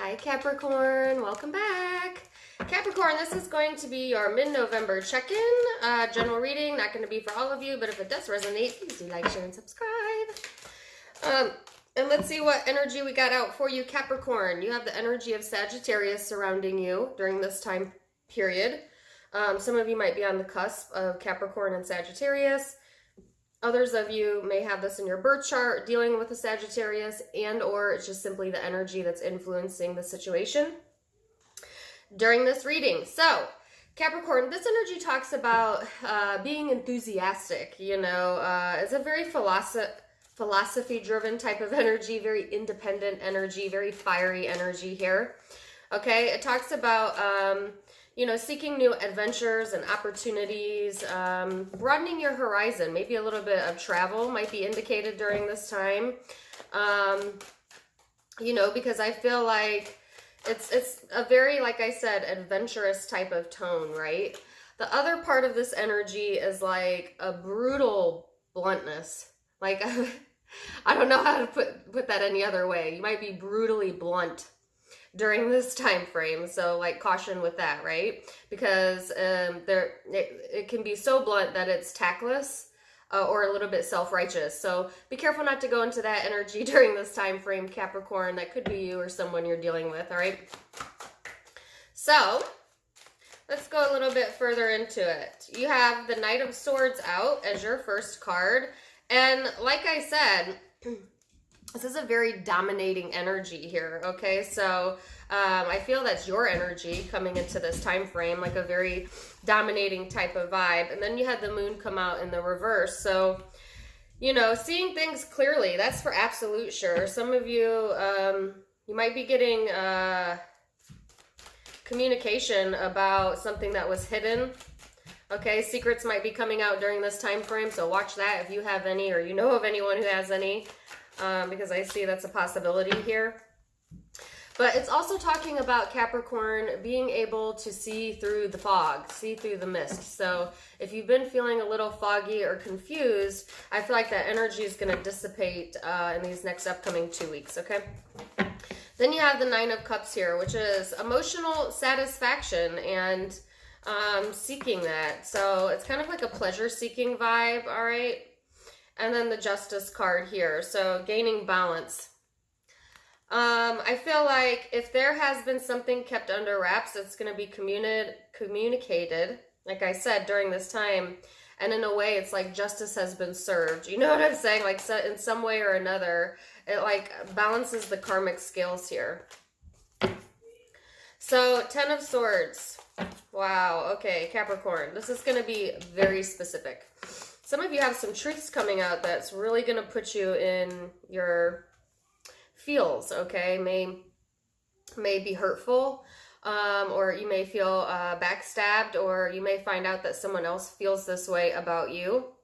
Hi Capricorn, welcome back. Capricorn, this is going to be your mid-November check-in. General reading, not going to be for all of you, but if it does resonate, please do like, share, and subscribe. And let's see what energy we got out for you, Capricorn. You have the energy of Sagittarius surrounding you during this time period. Some of you might be on the cusp of Capricorn and Sagittarius. Others of you may have this in your birth chart, dealing with a Sagittarius, and or it's just simply the energy that's influencing the situation during this reading. So, Capricorn, this energy talks about being enthusiastic, it's a very philosophy-driven type of energy, very independent energy, very fiery energy here. Okay, it talks about seeking new adventures and opportunities, broadening your horizon. Maybe a little bit of travel might be indicated during this time. Because I feel like it's a very, like I said, adventurous type of tone, right? The other part of this energy is like a brutal bluntness. Like, I don't know how to put that any other way. You might be brutally blunt during this time frame, so like caution with that, right? Because it can be so blunt that it's tactless or a little bit self-righteous. So be careful not to go into that energy during this time frame, Capricorn. That could be you or someone you're dealing with, all right? So let's go a little bit further into it. You have the Knight of Swords out as your first card, and like I said, this is a very dominating energy here, okay? So I feel that's your energy coming into this time frame, like a very dominating type of vibe. And then you had the moon come out in the reverse. So, seeing things clearly, that's for absolute sure. Some of you, you might be getting communication about something that was hidden. Okay, secrets might be coming out during this time frame, so watch that if you have any or you know of anyone who has any. Because I see that's a possibility here. But it's also talking about Capricorn being able to see through the fog, see through the mist. So if you've been feeling a little foggy or confused, I feel like that energy is going to dissipate in these next upcoming 2 weeks, okay? Then you have the Nine of Cups here, which is emotional satisfaction and seeking that. So it's kind of like a pleasure-seeking vibe, all right? And then the Justice card here, so gaining balance. I feel like if there has been something kept under wraps, it's going to be communicated, like I said, during this time. And in a way, it's like justice has been served. You know what I'm saying? Like, so in some way or another, it like balances the karmic scales here. So, Ten of Swords. Wow, okay, Capricorn. This is going to be very specific. Some of you have some truths coming out that's really going to put you in your feels, okay? May be hurtful, or you may feel backstabbed, or you may find out that someone else feels this way about you.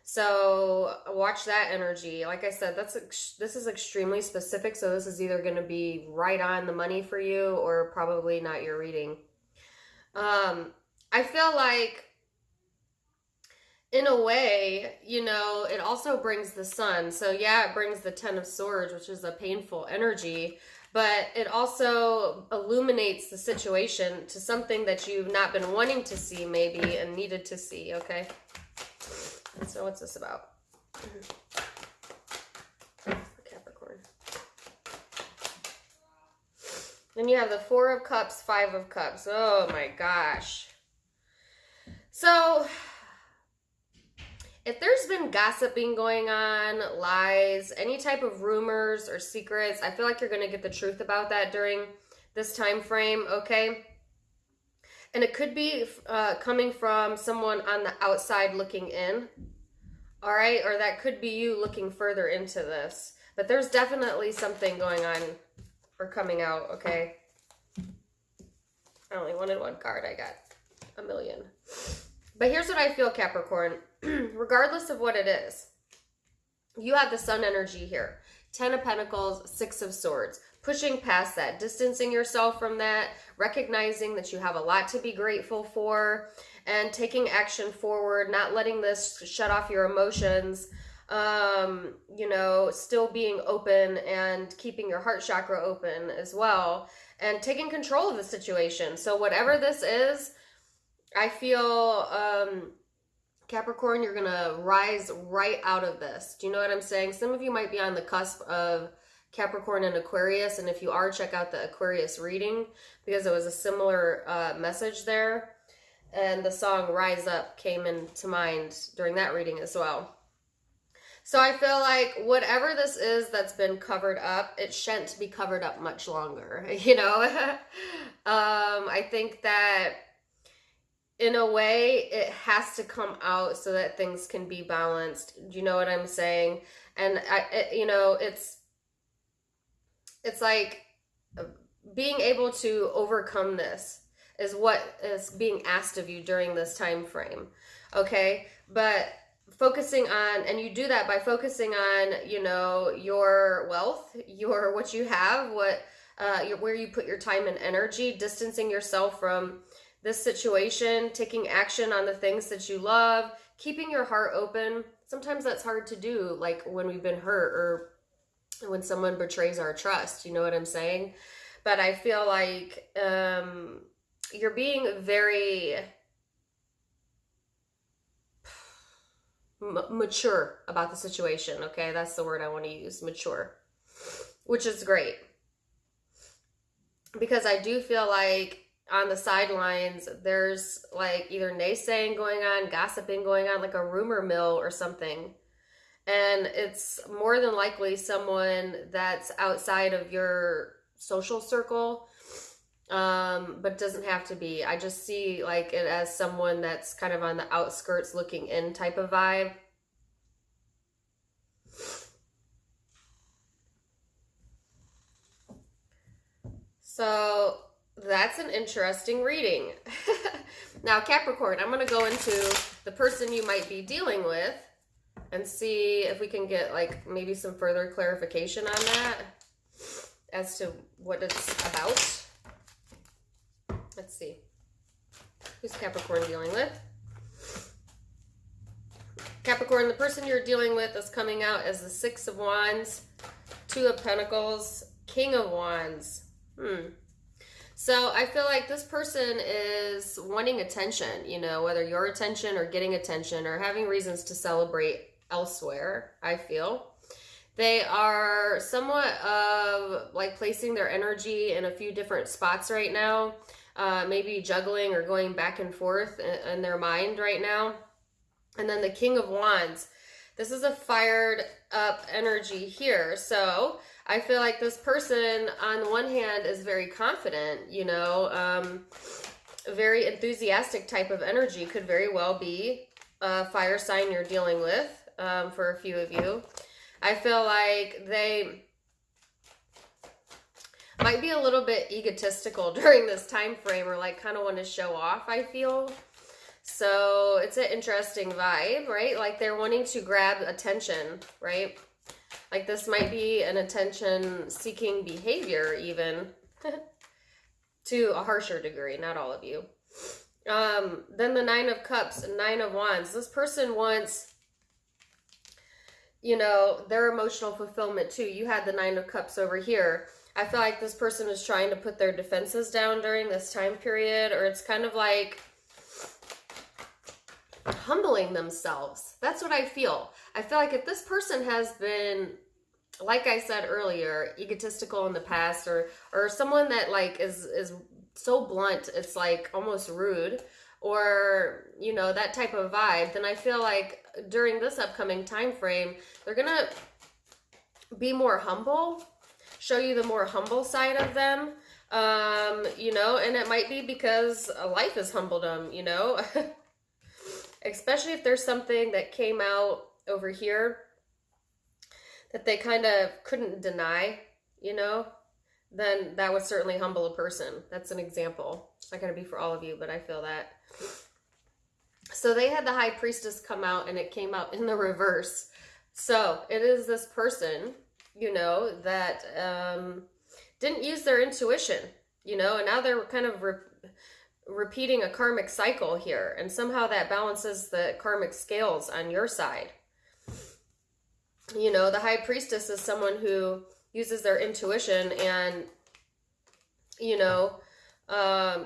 So watch that energy. Like I said, this is extremely specific, so this is either going to be right on the money for you or probably not your reading. I feel like in a way, it also brings the sun. So yeah, it brings the Ten of Swords, which is a painful energy, but it also illuminates the situation to something that you've not been wanting to see maybe and needed to see, okay? And so what's this about? Capricorn. Then you have the Four of Cups, Five of Cups. Oh my gosh. So if there's been gossiping going on, lies, any type of rumors or secrets, I feel like you're going to get the truth about that during this time frame, okay? And it could be coming from someone on the outside looking in, all right? Or that could be you looking further into this. But there's definitely something going on or coming out, okay? I only wanted one card. I got a million. But here's what I feel, Capricorn. Regardless of what it is, you have the sun energy here. 10 of Pentacles, 6 of Swords. Pushing past that, distancing yourself from that, recognizing that you have a lot to be grateful for, and taking action forward, not letting this shut off your emotions, you know, still being open and keeping your heart chakra open as well, and taking control of the situation. So whatever this is, I feel, Capricorn, you're gonna rise right out of this. Do you know what I'm saying? Some of you might be on the cusp of Capricorn and Aquarius, and if you are, check out the Aquarius reading, because it was a similar message there, and the song Rise Up came into mind during that reading as well. So I feel like whatever this is that's been covered up, it shan't be covered up much longer, you know? I think that in a way it has to come out so that things can be balanced. Do you know what I'm saying? And you know, it's like being able to overcome this is what is being asked of you during this time frame. Okay? But focusing on, and you do that by focusing on, you know, your wealth, your what you have, what where you put your time and energy, distancing yourself from this situation, taking action on the things that you love, keeping your heart open. Sometimes that's hard to do, like when we've been hurt or when someone betrays our trust, you know what I'm saying? But I feel like you're being very mature about the situation, okay? That's the word I want to use, mature, which is great. Because I do feel like on the sidelines, there's like either naysaying going on, gossiping going on, like a rumor mill or something. And it's more than likely someone that's outside of your social circle, but doesn't have to be. I just see like it as someone that's kind of on the outskirts looking in type of vibe. So that's an interesting reading. Now, Capricorn, I'm going to go into the person you might be dealing with and see if we can get like maybe some further clarification on that as to what it's about. Let's see. Who's Capricorn dealing with? Capricorn, the person you're dealing with is coming out as the Six of Wands, Two of Pentacles, King of Wands. So I feel like this person is wanting attention, you know, whether your attention or getting attention or having reasons to celebrate elsewhere, I feel. They are somewhat of like placing their energy in a few different spots right now, maybe juggling or going back and forth in their mind right now. And then the King of Wands. This is a fired up energy here. So I feel like this person, on the one hand, is very confident, you know, very enthusiastic type of energy. Could very well be a fire sign you're dealing with, for a few of you. I feel like they might be a little bit egotistical during this time frame, or like kind of want to show off, I feel. So it's an interesting vibe, right? Like they're wanting to grab attention, right? Like this might be an attention-seeking behavior even, to a harsher degree, not all of you. Then the Nine of Cups and Nine of Wands. This person wants, you know, their emotional fulfillment too. You had the Nine of Cups over here. I feel like this person is trying to put their defenses down during this time period, or it's kind of like humbling themselves. That's what I feel. I feel like if this person has been, like I said earlier, egotistical in the past, or someone that like is so blunt, it's like almost rude, or, you know, that type of vibe, then I feel like during this upcoming time frame, they're gonna be more humble, show you the more humble side of them, you know, and it might be because life has humbled them, you know. Especially if there's something that came out over here that they kind of couldn't deny, you know, then that would certainly humble a person. That's an example. It's not going to be for all of you, but I feel that. So they had the High Priestess come out, and it came out in the reverse. So it is this person, you know, that didn't use their intuition, you know, and now they're kind of repeating a karmic cycle here, and somehow that balances the karmic scales on your side. You know, the High Priestess is someone who uses their intuition and, you know,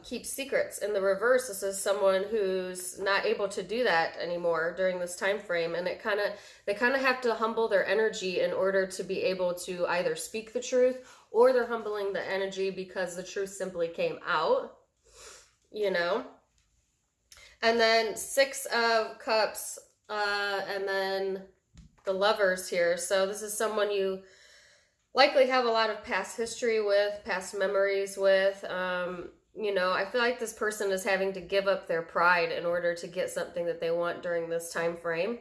keeps secrets. In the reverse, this is someone who's not able to do that anymore during this time frame, and they kind of have to humble their energy in order to be able to either speak the truth, or they're humbling the energy because the truth simply came out, you know. And then Six of Cups, and then the Lovers here. So this is someone you likely have a lot of past history with, past memories with. You know, I feel like this person is having to give up their pride in order to get something that they want during this time frame.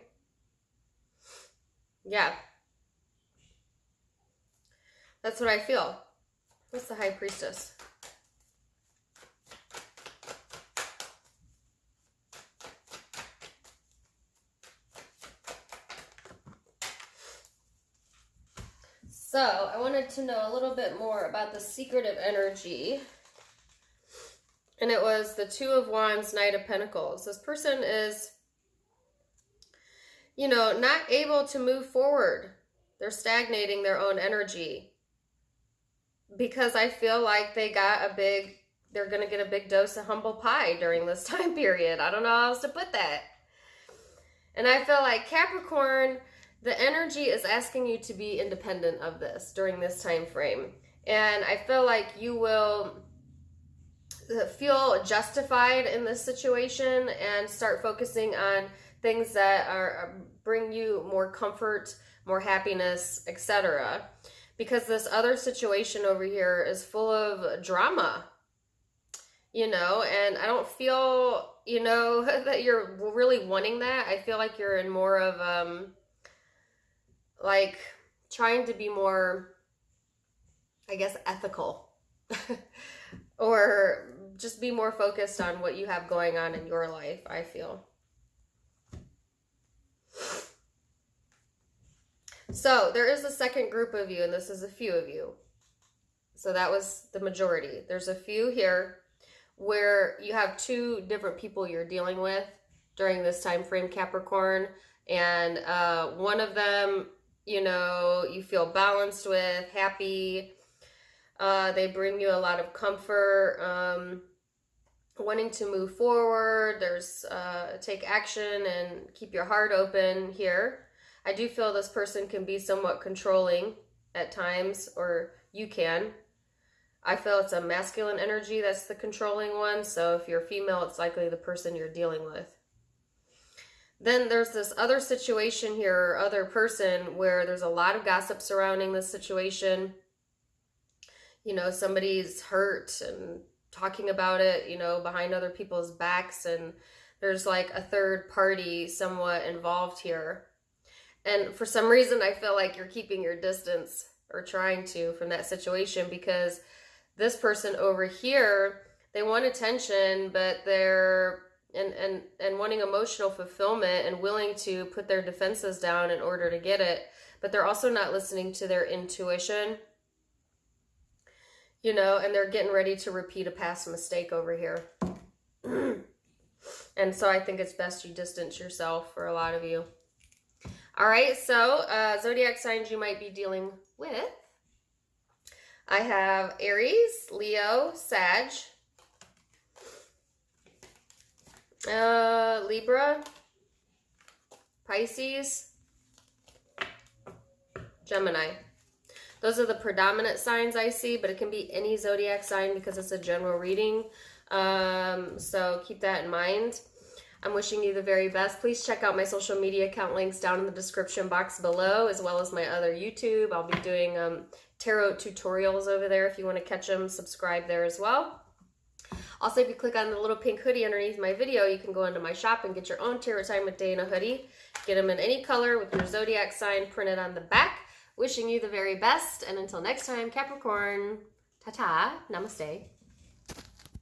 Yeah. That's what I feel. What's the High Priestess? So, I wanted to know a little bit more about the secretive energy. And it was the Two of Wands, Knight of Pentacles. This person is, you know, not able to move forward. They're stagnating their own energy. Because I feel like they're going to get a big dose of humble pie during this time period. I don't know how else to put that. And I feel like Capricorn, the energy is asking you to be independent of this during this time frame. And I feel like you will feel justified in this situation and start focusing on things that bring you more comfort, more happiness, etc. Because this other situation over here is full of drama, you know, and I don't feel, you know, that you're really wanting that. I feel like you're in more of, like, trying to be more, I guess, ethical. Or just be more focused on what you have going on in your life, I feel. So, there is a second group of you, and this is a few of you. So, that was the majority. There's a few here where you have two different people you're dealing with during this time frame, Capricorn. And one of them, you know, you feel balanced with, happy. They bring you a lot of comfort, wanting to move forward. There's take action and keep your heart open here. I do feel this person can be somewhat controlling at times, or you can. I feel it's a masculine energy that's the controlling one. So if you're female, it's likely the person you're dealing with. Then there's this other situation here, or other person, where there's a lot of gossip surrounding this situation. You know, somebody's hurt and talking about it, you know, behind other people's backs, and there's like a third party somewhat involved here. And for some reason, I feel like you're keeping your distance, or trying to, from that situation, because this person over here, they want attention, but they're and wanting emotional fulfillment and willing to put their defenses down in order to get it, but they're also not listening to their intuition. You know, and they're getting ready to repeat a past mistake over here. And so I think it's best you distance yourself for a lot of you. All right, so zodiac signs you might be dealing with. I have Aries, Leo, Sag, Libra, Pisces, Gemini. Those are the predominant signs I see, but it can be any zodiac sign because it's a general reading. So keep that in mind. I'm wishing you the very best. Please check out my social media account links down in the description box below, as well as my other YouTube. I'll be doing tarot tutorials over there. If you want to catch them, subscribe there as well. Also, if you click on the little pink hoodie underneath my video, you can go into my shop and get your own Tarot Time with Dana hoodie. Get them in any color with your zodiac sign printed on the back. Wishing you the very best, and until next time, Capricorn, ta-ta, namaste.